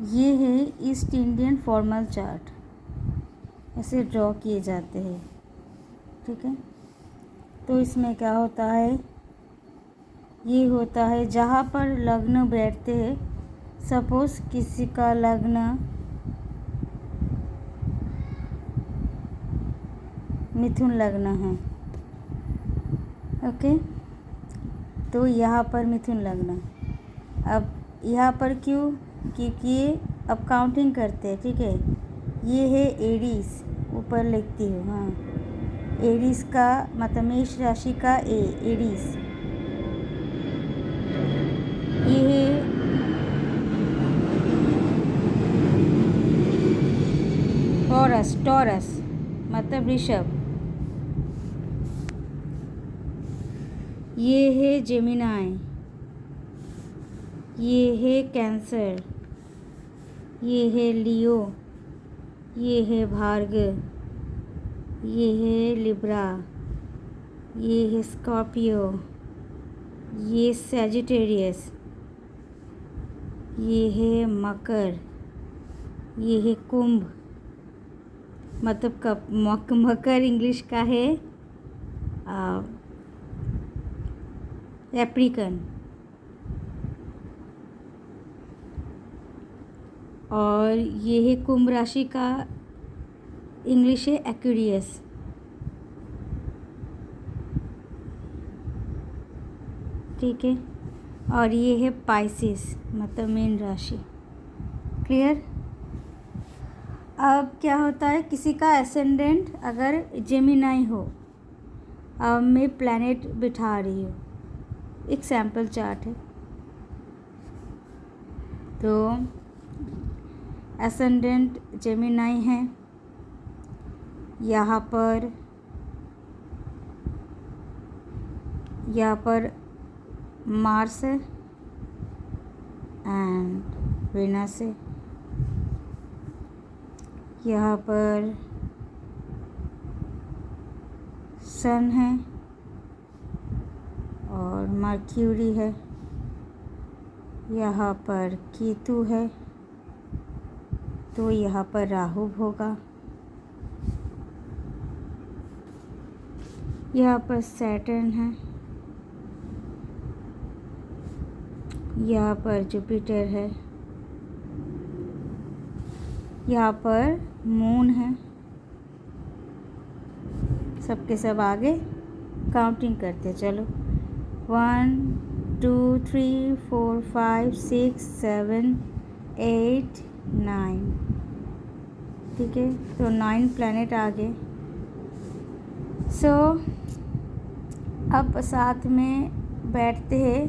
ये है east Indian formal chart, ऐसे ड्रॉ किए जाते हैं, ठीक है। तो इसमें क्या होता है, ये होता है जहाँ पर लग्न बैठते हैं। सपोज किसी का लग्न मिथुन लग्न है, ओके, तो यहाँ पर मिथुन लग्न। अब यहाँ पर क्यों, क्योंकि ये अब काउंटिंग करते हैं, ठीक है। ये है एरीज, ऊपर लिखती हूँ, हाँ, एरीज का मतलब मेष राशि का एरीज। ये है टॉरस मतलब ऋषभ। ये है जेमिनाई, ये है कैंसर, ये है लियो, ये है भार्ग, ये है लिब्रा, ये है स्कॉर्पियो, ये सैजिटेरियस, ये है मकर, ये है कुंभ मतलब मकर इंग्लिश का है एप्रिकन, और ये है कुंभ राशि का इंग्लिश है एक्वेरियस। ठीक है, और ये है पाइसिस मतलब मीन राशि। क्लियर। अब क्या होता है, किसी का एसेंडेंट अगर जेमिनाई हो, अब मैं प्लैनेट बिठा रही हूँ, एक सैम्पल चार्ट है, तो एसेंडेंट जेमिनाई है, यहाँ पर मार्स है एंड वेनस है, यहाँ पर सन है और मर्क्यूरी है, यहाँ पर केतु है, तो यहाँ पर राहु होगा, यहाँ पर सैटर्न है, यहाँ पर जुपिटर है, यहाँ पर मून है। सबके सब आगे काउंटिंग करते चलो, 1 2 3 4 5 6 7 8 9, ठीक है, तो 9 प्लैनेट आ गए। सो अब साथ में बैठते हैं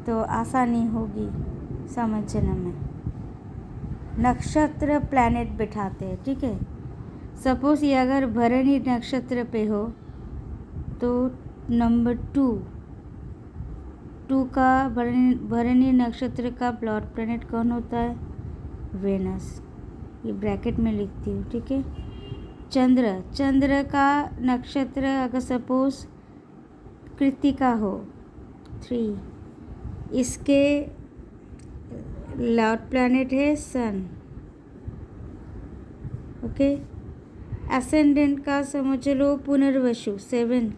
तो आसानी होगी समझने में। नक्षत्र प्लैनेट बिठाते हैं, ठीक है। सपोज ये अगर भरणी नक्षत्र पे हो तो नंबर 2 का भरणी नक्षत्र का लॉर्ड प्लैनेट कौन होता है, वेनस। ये ब्रैकेट में लिखती हूँ, ठीक है। चंद्र का नक्षत्र अगर सपोज कृत्तिका हो 3, इसके लॉर्ड प्लैनेट है सन, ओके। एसेंडेंट का समझ लो पुनर्वसु 7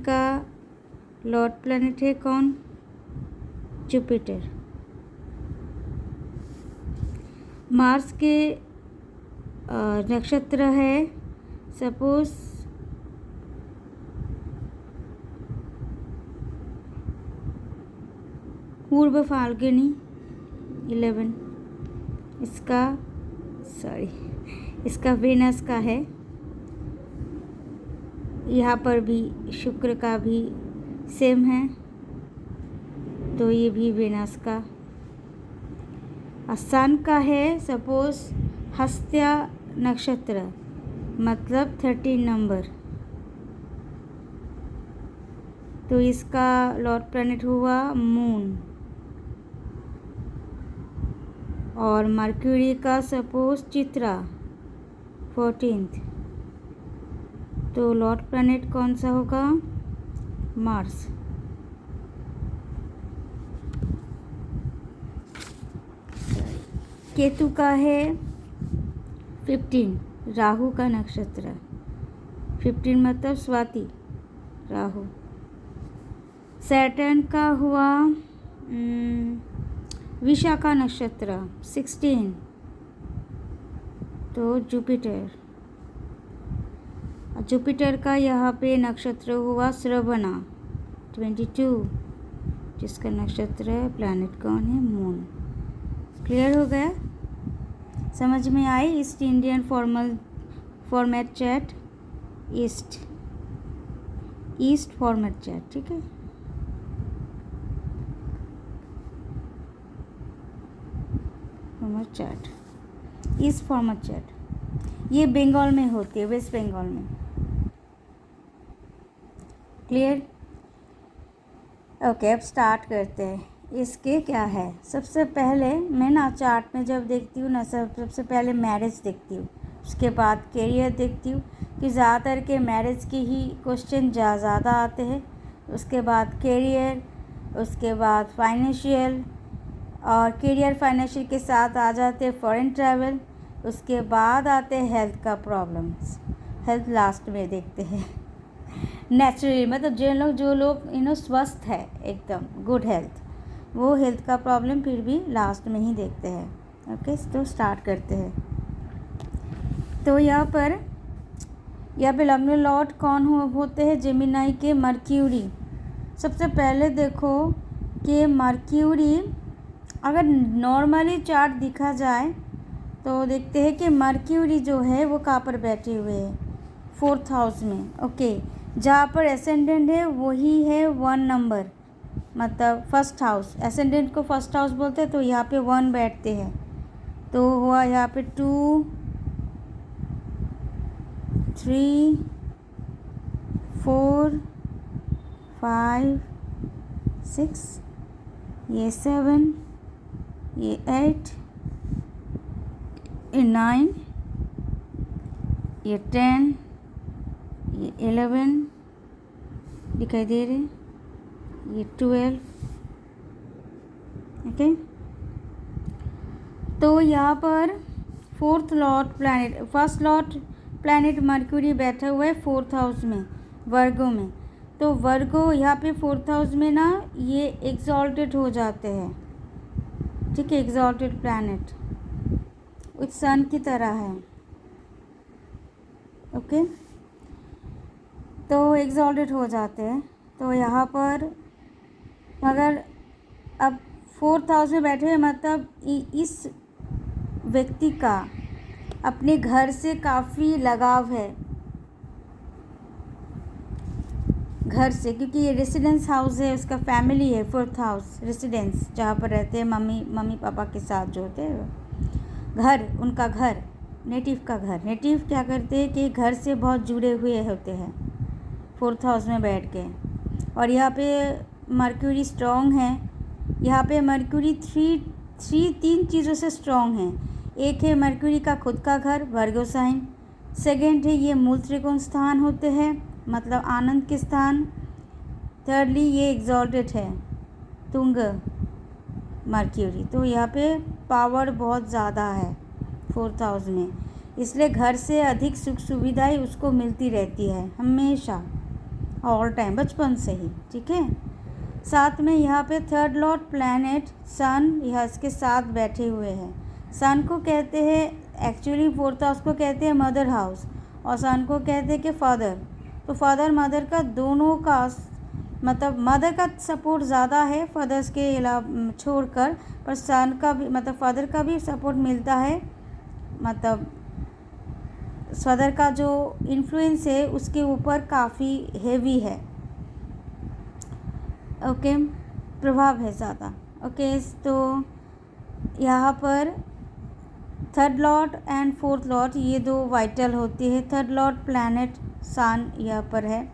का लॉर्ड प्लैनेट है कौन, जुपिटर। मार्स के नक्षत्र है सपोज पूर्व फाल्गुनी 11, इसका वेनस का है, यहाँ पर भी शुक्र का भी सेम है, तो ये भी वेनस का। सन का है सपोज हस्त्या नक्षत्र मतलब 13 नंबर, तो इसका लॉर्ड प्लैनेट हुआ मून। और मर्क्यूरी का सपोज चित्रा 14th, तो लॉर्ड प्लैनेट कौन सा होगा, मार्स। केतु का है 15, राहु का नक्षत्र 15 मतलब स्वाति, राहु। सैटर्न का हुआ विशाखा नक्षत्र 16, तो जुपिटर। जुपिटर का यहाँ पे नक्षत्र हुआ श्रवणा 22, जिसका नक्षत्र है, प्लैनेट कौन है, मून। क्लियर हो गया, समझ में आई। East Indian format chat, east format chat, ठीक है। Format chat, east format chat, ये बंगाल में होती है, वेस्ट बंगाल में। Clear, okay. अब स्टार्ट करते हैं। इसके क्या है, सबसे पहले मैं ना चार्ट में जब देखती हूँ ना, सबसे पहले मैरिज देखती हूँ, उसके बाद कैरियर देखती हूँ कि ज़्यादातर के मैरिज के ही क्वेश्चन ज़्यादा आते हैं, उसके बाद कैरियर, उसके बाद फाइनेंशियल, और कैरियर फाइनेंशियल के साथ आ जाते हैं फॉरेन ट्रैवल, उसके बाद आते हैं हेल्थ का प्रॉब्लम्स। हेल्थ लास्ट में देखते हैं नेचुरली, मतलब जो लोग स्वस्थ है, एकदम गुड हेल्थ, वो हेल्थ का प्रॉब्लम फिर भी लास्ट में ही देखते हैं। ओके, तो स्टार्ट करते हैं। तो यहाँ पे लग्न लॉर्ड कौन होते हैं, जेमिनाई के मर्क्यूरी। सबसे पहले देखो कि मर्क्यूरी अगर नॉर्मली चार्ट दिखा जाए तो देखते हैं कि मर्क्यूरी जो है वो कहाँ पर बैठे हुए हैं, 4th हाउस में। ओके, जहाँ पर एसेंडेंट है वही है 1 नंबर, मतलब फर्स्ट हाउस। एसेंडेंट को फर्स्ट हाउस बोलते हैं, तो यहाँ पे 1 बैठते हैं, तो हुआ यहाँ पे 2, 3, 4, 5, 6, ये 7, ये 8, ये 9, ये 10, ये 11 दिखाई दे रहे, ये 12। ओके, तो यहाँ पर फर्स्ट लॉर्ड प्लैनेट मर्क्यूरी बैठा हुआ है 4th हाउस में, वर्गो में। तो वर्गो यहाँ पे 4th हाउस में ना ये एग्जॉल्टेड हो जाते हैं, ठीक है। एग्जॉल्टेड प्लैनेट उस सन की तरह है। ओके, तो एग्जॉल्टेड हो जाते हैं। तो यहाँ पर अगर अब 4th हाउस में बैठे हुए, मतलब इस व्यक्ति का अपने घर से काफ़ी लगाव है, घर से, क्योंकि ये रेसिडेंस हाउस है, उसका फैमिली है। 4th हाउस रेसिडेंस, जहाँ पर रहते हैं मम्मी पापा के साथ जो होते हैं, घर, उनका घर, नेटिव का घर। नेटिव क्या करते हैं कि घर से बहुत जुड़े हुए होते हैं 4th हाउस में बैठ के। और यहाँ पे मर्क्यूरी स्ट्रॉन्ग है। यहाँ पे मर्क्यूरी 3 चीज़ों से स्ट्रॉन्ग है। एक है मर्क्यूरी का खुद का घर, वर्गो साइन। सेकेंड है ये मूल त्रिकोण स्थान होते हैं, मतलब आनंद के स्थान। थर्डली ये एग्जॉल्टेड है, तुंग मर्क्यूरी। तो यहाँ पे पावर बहुत ज़्यादा है 4th हाउस में, इसलिए घर से अधिक सुख सुविधाएं उसको मिलती रहती है हमेशा, ऑल टाइम, बचपन से ही, ठीक है। साथ में यहाँ पे 3rd लॉर्ड प्लैनेट सन यहाँ इसके साथ बैठे हुए हैं। सन को कहते हैं एक्चुअली 4th हाउस को कहते हैं मदर हाउस, और सन को कहते हैं कि फादर। तो फादर मदर का दोनों का, मतलब मदर का सपोर्ट ज़्यादा है फादर्स के अलावा छोड़कर, पर सन का भी, मतलब फादर का भी सपोर्ट मिलता है। मतलब फादर का जो इन्फ्लुएंस है उसके ऊपर काफ़ी हेवी है। ओके, प्रभाव है ज़्यादा। ओके, तो यहाँ पर 3rd Lord and 4th Lord ये 2 वाइटल होती है। 3rd लॉर्ड प्लैनेट सन यहाँ पर है।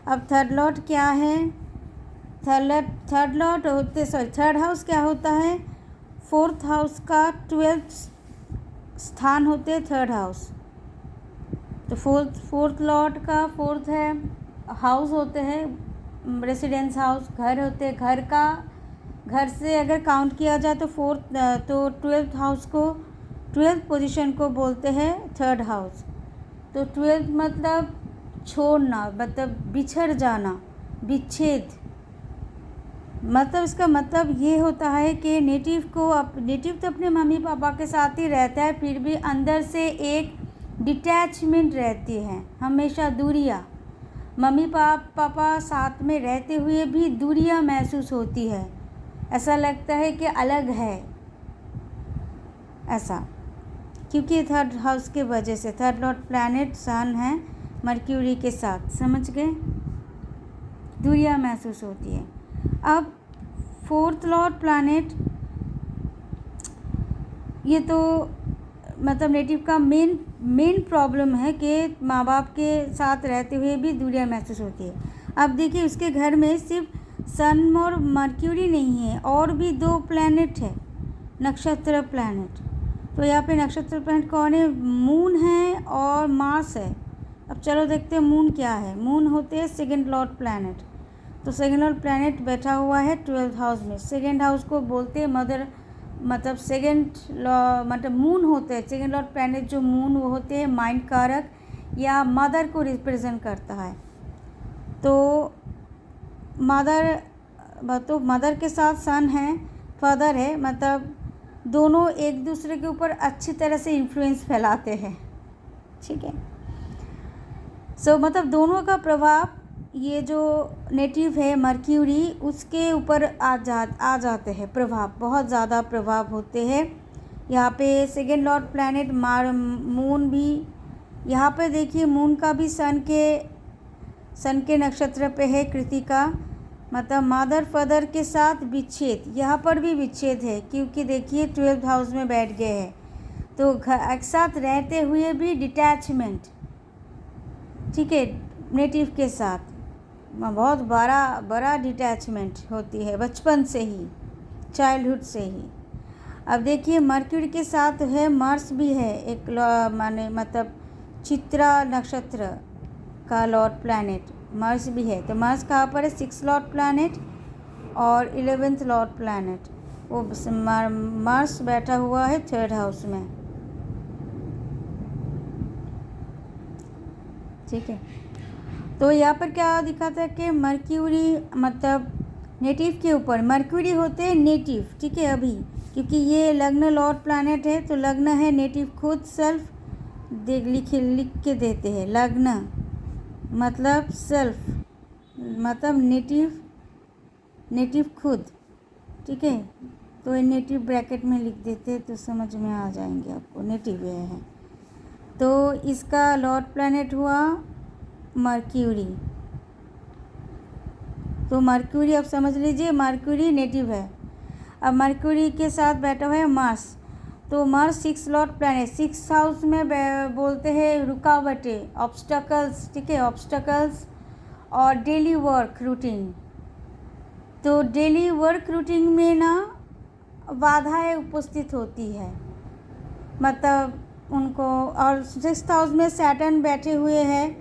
अब 3rd लॉर्ड क्या है, 3rd हाउस क्या होता है, 4th हाउस का 12th स्थान होते हैं 3rd हाउस। तो 4th लॉर्ड का 4th है हाउस होते हैं रेसिडेंस हाउस, घर होते हैं। घर से अगर काउंट किया जाए तो 12th हाउस को 12th पोजीशन को बोलते हैं थर्ड हाउस। तो 12th मतलब छोड़ना, मतलब बिछड़ जाना, विच्छेद। मतलब इसका मतलब ये होता है कि नेटिव तो अपने मम्मी पापा के साथ ही रहता है, फिर भी अंदर से एक डिटैचमेंट रहती है, हमेशा दूरियाँ। मम्मी पापा साथ में रहते हुए भी दूरियाँ महसूस होती है, ऐसा लगता है कि अलग है, ऐसा। क्योंकि थर्ड हाउस के वजह से, थर्ड लॉर्ड प्लैनेट सन है मर्क्यूरी के साथ, समझ गए, दूरियाँ महसूस होती है। अब फोर्थ लॉर्ड प्लैनेट, ये तो मतलब नेटिव का मेन प्रॉब्लम है कि माँ बाप के साथ रहते हुए भी दूरियाँ महसूस होती है। अब देखिए उसके घर में सिर्फ सन और मर्क्यूरी नहीं है, और भी 2 प्लैनेट है, नक्षत्र प्लैनेट। तो यहाँ पे नक्षत्र प्लैनेट कौन है? मून है और मार्स है। अब चलो देखते हैं मून क्या है। मून होते हैं सेकेंड लॉर्ड प्लैनेट। तो सेकेंड लॉर्ड प्लैनेट बैठा हुआ है 12th हाउस में। सेकेंड हाउस को बोलते हैं मदर, मतलब सेकेंड मतलब मून होते हैं, सेकेंड लॉर्ड प्लैनेट जो मून वो होते हैं माइंड कारक या मदर को रिप्रेजेंट करता है। तो मदर के साथ सन है, फादर है, मतलब दोनों एक दूसरे के ऊपर अच्छी तरह से इन्फ्लुएंस फैलाते हैं, ठीक है। मतलब दोनों का प्रभाव, ये जो नेटिव है मर्क्यूरी, उसके ऊपर आ जाते हैं, प्रभाव बहुत ज़्यादा प्रभाव होते हैं। यहाँ पे सेकेंड लॉर्ड प्लैनेट मून भी, यहाँ पे देखिए मून का भी सन के नक्षत्र पे है कृतिका, मतलब मदर फादर के साथ विच्छेद, यहाँ पर भी विच्छेद है क्योंकि देखिए 12th हाउस में बैठ गए हैं। तो एक साथ रहते हुए भी डिटैचमेंट, ठीक है, नेटिव के साथ बहुत बड़ा डिटैचमेंट होती है बचपन से ही, चाइल्डहुड से ही। अब देखिए मर्क्यूरी के साथ है मार्स भी है, एक माने मतलब चित्रा नक्षत्र का लॉर्ड प्लैनेट मार्स भी है। तो मार्स कहाँ पर है? 6th लॉर्ड प्लैनेट और 11th लॉर्ड प्लैनेट, वो मार्स बैठा हुआ है 3rd हाउस में, ठीक है। तो यहाँ पर क्या दिखाता है कि मर्क्यूरी मतलब नेटिव के ऊपर, मर्क्यूरी होते हैं नेटिव, ठीक है, अभी क्योंकि ये लग्न लॉर्ड प्लैनेट है, तो लग्न है नेटिव, खुद सेल्फ लिख के देते हैं। लग्न मतलब सेल्फ, मतलब नेटिव खुद, ठीक है। तो ये नेटिव ब्रैकेट में लिख देते हैं तो समझ में आ जाएंगे आपको, नेटिव है। तो इसका लॉर्ड प्लैनेट हुआ मर्क्यूरी। तो मर्क्यूरी अब समझ लीजिए, मर्क्यूरी नेटिव है। अब मर्क्यूरी के साथ बैठा हुआ है मार्स। तो Mars 6th Lord planet, 6th house में बोलते हैं रुकावटें, ऑब्स्टकल्स, ठीक है, ऑब्स्टकल्स और डेली वर्क रूटीन। तो डेली वर्क रूटीन में ना बाधाएं उपस्थित होती है, मतलब उनको, और 6th हाउस में सैटर्न बैठे हुए हैं,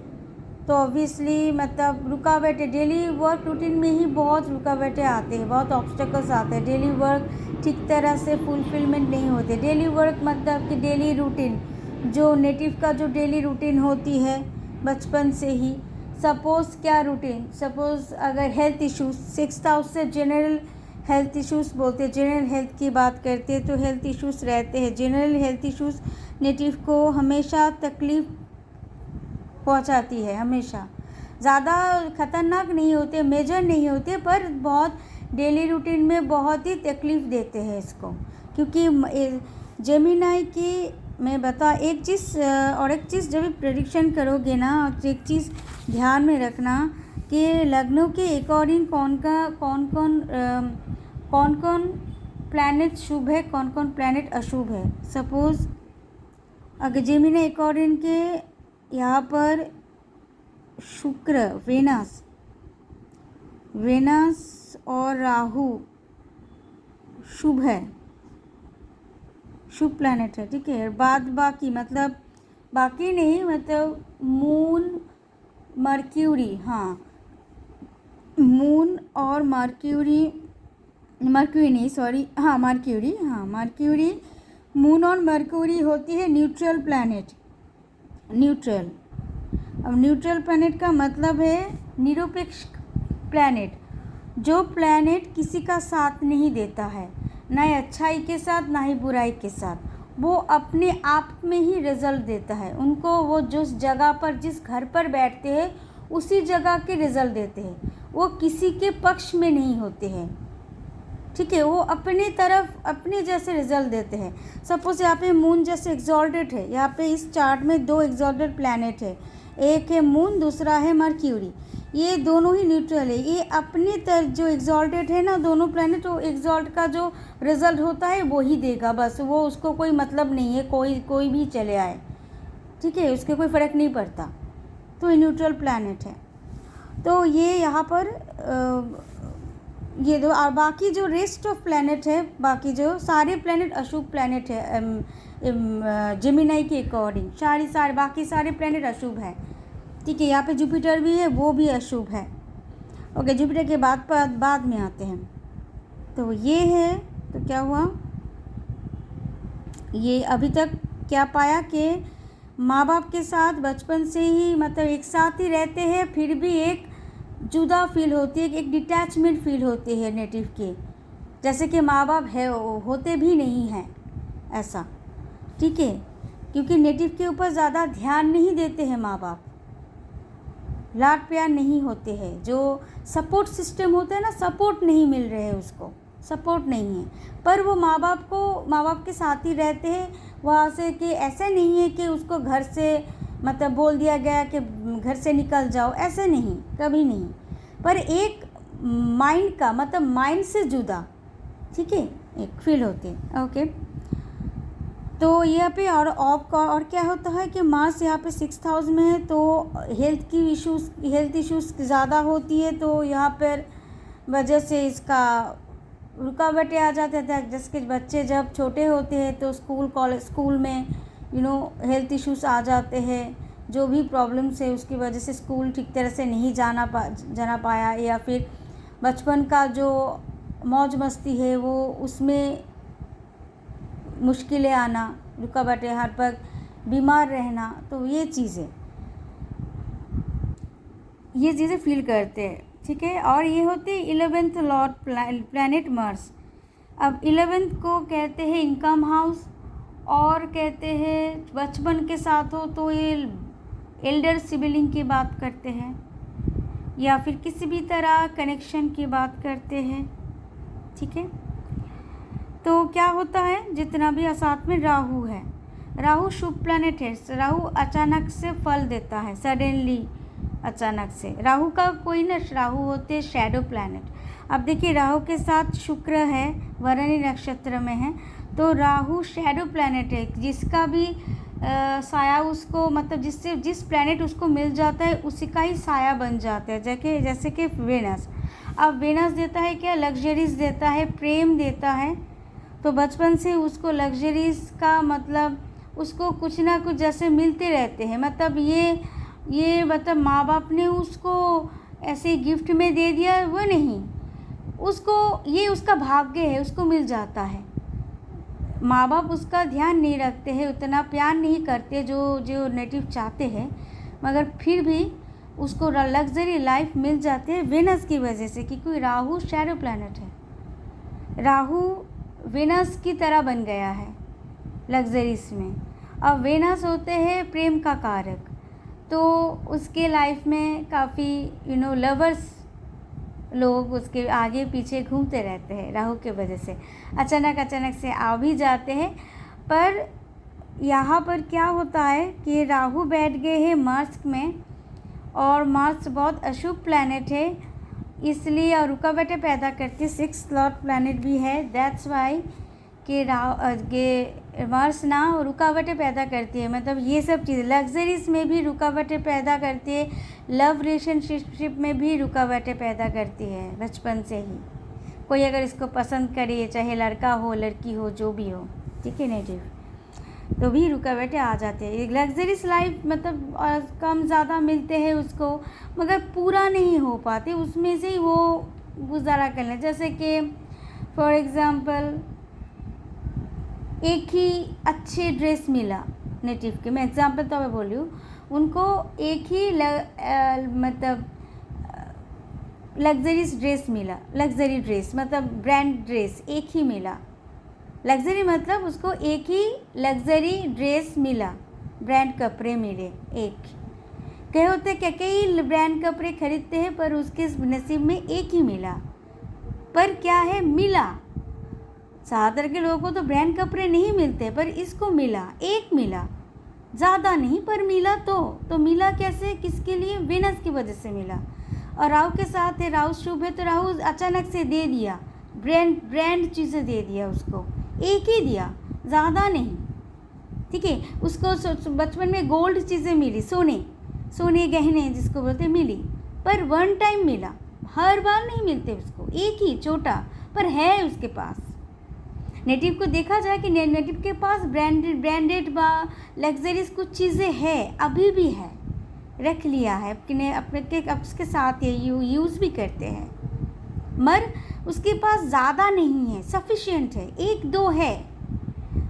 तो ऑब्वियसली मतलब रुकावटें, डेली वर्क रूटीन में ही बहुत रुकावटें आते हैं, बहुत ऑब्स्टेकल्स आते हैं। डेली वर्क ठीक तरह से फुलफिलमेंट नहीं होते। डेली वर्क मतलब कि डेली रूटीन, जो नेटिव का जो डेली रूटीन होती है बचपन से ही। सपोज़ क्या रूटीन, सपोज़ अगर हेल्थ इश्यूज, 6th हाउस से जनरल हेल्थ इश्यूज़ बोलते हैं, जनरल हेल्थ की बात करते हैं, तो हेल्थ इश्यूज़ रहते हैं। जनरल हेल्थ इश्यूज़ नेटिव को हमेशा तकलीफ़ पहुंचाती है, हमेशा ज़्यादा खतरनाक नहीं होते, मेजर नहीं होते, पर बहुत डेली रूटीन में बहुत ही तकलीफ़ देते हैं इसको। क्योंकि जेमिनाई की मैं बता एक चीज़ जब भी प्रेडिक्शन करोगे ना, एक चीज़ ध्यान में रखना कि लग्नों के अकॉर्डिंग कौन कौन प्लैनेट शुभ है, कौन कौन प्लैनेट अशुभ है। सपोज़ अगर जेमिनाई अकॉर्डिंग के यहाँ पर शुक्र, वेनस और राहु शुभ है, शुभ प्लैनेट है, ठीक है। बाद बाकी मतलब बाकी नहीं, मतलब मून, मर्क्यूरी, हाँ मून और मर्क्यूरी नहीं, सॉरी, हाँ मर्क्यूरी मून और मरकरी होती है न्यूट्रल प्लैनेट। न्यूट्रल, अब न्यूट्रल प्लैनेट का मतलब है निरपेक्ष प्लैनेट, जो प्लैनेट किसी का साथ नहीं देता है, ना ही अच्छाई के साथ ना ही बुराई के साथ, वो अपने आप में ही रिजल्ट देता है उनको। वो जिस जगह पर, जिस घर पर बैठते हैं उसी जगह के रिजल्ट देते हैं, वो किसी के पक्ष में नहीं होते हैं, ठीक है। वो अपने तरफ अपने जैसे रिजल्ट देते हैं। सपोज यहाँ पे मून जैसे एग्जॉल्टेड है, यहाँ पे इस चार्ट में 2 एग्जॉल्टेड प्लैनेट है, एक है मून, दूसरा है मर्क्यूरी। ये दोनों ही न्यूट्रल है। ये अपनी तरफ जो एग्जॉल्टेड है ना दोनों प्लैनेट, वो एग्जॉल्ट का जो रिजल्ट होता है वो ही देगा, बस वो उसको कोई मतलब नहीं है, कोई भी चले आए, ठीक है, उसके कोई फ़र्क नहीं पड़ता। तो ये न्यूट्रल प्लैनेट है। तो ये यहाँ पर ये दो, और बाकी जो रेस्ट ऑफ प्लैनेट है, बाकी जो सारे प्लैनेट अशुभ प्लैनेट है जेमिनाई के अकॉर्डिंग, सारे बाकी सारे प्लैनेट अशुभ है, ठीक है। यहाँ पे जुपिटर भी है, वो भी अशुभ है। ओके, जुपिटर के बाद में आते हैं। तो ये है, तो क्या हुआ, ये अभी तक क्या पाया कि माँ बाप के साथ बचपन से ही मतलब एक साथ ही रहते हैं, फिर भी एक जुदा फील होती है, एक डिटैचमेंट फील होती है नेटिव के, जैसे कि माँ बाप है होते भी नहीं हैं ऐसा, ठीक है। क्योंकि नेटिव के ऊपर ज़्यादा ध्यान नहीं देते हैं माँ बाप, लाड प्यार नहीं होते हैं, जो सपोर्ट सिस्टम होता है ना, सपोर्ट नहीं मिल रहे हैं, उसको सपोर्ट नहीं है। पर वो माँ बाप के साथ ही रहते हैं वहाँ से, कि ऐसा नहीं है कि उसको घर से मतलब बोल दिया गया कि घर से निकल जाओ, ऐसे नहीं, कभी नहीं। पर एक माइंड का मतलब माइंड से जुदा, ठीक है, एक फील होती है। ओके, तो यहाँ पे और क्या होता है कि मार्स यहाँ पे 6th हाउस में है, तो हेल्थ इश्यूज़ ज़्यादा होती है, तो यहाँ पर वजह से इसका रुकावटें आ जाते थे। जैसे कि बच्चे जब छोटे होते हैं तो स्कूल में हेल्थ इश्यूज़ आ जाते हैं, जो भी प्रॉब्लम्स है उसकी वजह से स्कूल ठीक तरह से नहीं जाना पाया, या फिर बचपन का जो मौज मस्ती है वो उसमें मुश्किलें आना, रुकावटें, हर पर बीमार रहना, तो ये चीज़ें फील करते हैं, ठीक है। और ये होते हैं 11th लॉर्ड प्लैनेट मार्स। अब 11th को कहते हैं इनकम हाउस, और कहते हैं बचपन के साथ हो तो ये एल्डर सिबलिंग की बात करते हैं, या फिर किसी भी तरह कनेक्शन की बात करते हैं, ठीक है। तो क्या होता है, जितना भी साथ में राहु है, राहु शुभ प्लैनेट है। राहु अचानक से फल देता है, सडनली, अचानक से। राहु का कोई ना, राहु होते शैडो प्लैनेट। अब देखिए राहु के साथ शुक्र है, वरणी नक्षत्र में है, तो राहु शैडो प्लैनेट है, जिसका भी साया उसको मतलब जिस प्लैनेट उसको मिल जाता है उसी का ही साया बन जाता है। जैसे कि वेनस। अब वेनस देता है क्या, लग्जरीज देता है, प्रेम देता है, तो बचपन से उसको लग्जरीज का मतलब उसको कुछ ना कुछ जैसे मिलते रहते हैं, मतलब ये मतलब माँ बाप ने उसको ऐसे गिफ्ट में दे दिया, वो नहीं, उसको ये उसका भाग्य है, उसको मिल जाता है। माँ बाप उसका ध्यान नहीं रखते हैं, उतना प्यार नहीं करते जो नेटिव चाहते हैं, मगर फिर भी उसको लग्जरी लाइफ मिल जाती है वेनस की वजह से, क्योंकि राहु शैडो प्लैनेट है। राहु वेनस की तरह बन गया है लग्जरीज में। अब वेनस होते हैं प्रेम का कारक, तो उसके लाइफ में काफ़ी लवर्स लोग उसके आगे पीछे घूमते रहते हैं राहु के वजह से, अचानक से आ भी जाते हैं। पर यहाँ पर क्या होता है कि राहु बैठ गए हैं मार्स में, और मार्स बहुत अशुभ प्लैनेट है, इसलिए और रुकावटें पैदा करती है। 6th लॉर्ड प्लैनेट भी है, दैट्स वाई कि मार्स ना रुकावटें पैदा करती है, मतलब ये सब चीज़ लग्जरीज में भी रुकावटें पैदा करती है, लव रिलेशनशिप में भी रुकावटें पैदा करती है बचपन से ही। कोई अगर इसको पसंद करे, चाहे लड़का हो लड़की हो जो भी हो, ठीक है नेटिव, तो भी रुकावटें आ जाते हैं। लग्जरीज लाइफ मतलब कम ज़्यादा मिलते हैं उसको, मगर पूरा नहीं हो पाते, उसमें से ही वो गुजारा कर लें। जैसे कि फॉर एग्ज़ाम्पल एक ही अच्छे ड्रेस मिला नेटिव के, मैं एग्जांपल तो मैं बोल रही हूँ, उनको एक ही मतलब लग्जरीज ड्रेस मिला, लग्जरी ड्रेस मतलब ब्रांड ड्रेस एक ही मिला, लग्जरी मतलब उसको एक ही लग्जरी ड्रेस मिला, ब्रांड कपड़े मिले एक। कई होते क्या, कई ब्रांड कपड़े खरीदते हैं पर उसके नसीब में एक ही मिला, पर क्या है, मिला। ज़्यादातर के लोगों को तो ब्रांड कपड़े नहीं मिलते, पर इसको मिला, एक मिला, ज़्यादा नहीं पर मिला। तो मिला कैसे, किसके लिए, वीनस की वजह से मिला। और राहु के साथ है, राहु शुभ है, तो राहु अचानक से दे दिया, ब्रांड चीज़ें दे दिया उसको, एक ही दिया, ज़्यादा नहीं, ठीक है। उसको बचपन में गोल्ड चीज़ें मिली, सोने गहने जिसको बोलते मिली, पर वन टाइम मिला, हर बार नहीं मिलते उसको, एक ही छोटा पर है उसके पास। नेटिव को देखा जाए कि नेटिव के पास ब्रांडेड व लग्जरीज कुछ चीज़ें है, अभी भी है, रख लिया है अपने उसके साथ ये यूज़ भी करते हैं, मगर उसके पास ज़्यादा नहीं है, सफिशिएंट है, एक दो है,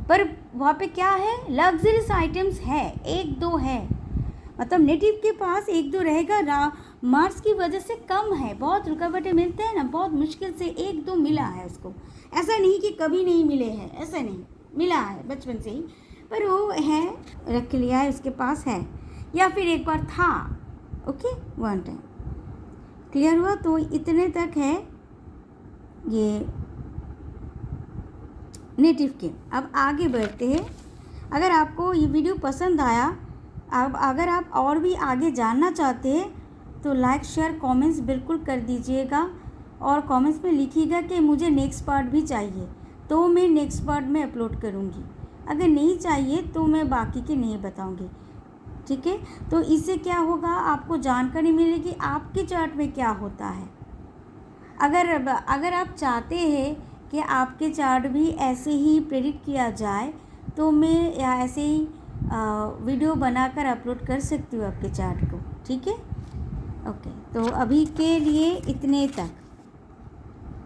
पर वहाँ पे क्या है, लग्जरीज आइटम्स है, एक दो है। मतलब नेटिव के पास एक दो रहेगा, मार्स की वजह से कम है, बहुत रुकावटें मिलते हैं ना, बहुत मुश्किल से एक दो मिला है उसको। ऐसा नहीं कि कभी नहीं मिले हैं, ऐसा नहीं, मिला है बचपन से ही, पर वो है, रख लिया है, उसके पास है, या फिर एक बार था, ओके, वन टाइम। क्लियर हुआ? तो इतने तक है ये नेटिव के। अब आगे बढ़ते हैं। अगर आपको ये वीडियो पसंद आया, अब अगर आप और भी आगे जानना चाहते हैं तो लाइक शेयर कमेंट्स बिल्कुल कर दीजिएगा, और कमेंट्स में लिखिएगा कि मुझे नेक्स्ट पार्ट भी चाहिए, तो मैं नेक्स्ट पार्ट में अपलोड करूँगी। अगर नहीं चाहिए तो मैं बाकी के नहीं बताऊँगी, ठीक है। तो इससे क्या होगा, आपको जानकारी मिलेगी आपके चार्ट में क्या होता है। अगर आप चाहते हैं कि आपके चार्ट भी ऐसे ही प्रेडिक्ट किया जाए, तो मैं या ऐसे ही वीडियो बनाकर अपलोड कर सकती हूँ आपके चार्ट को, ठीक है। ओके, तो अभी के लिए इतने तक।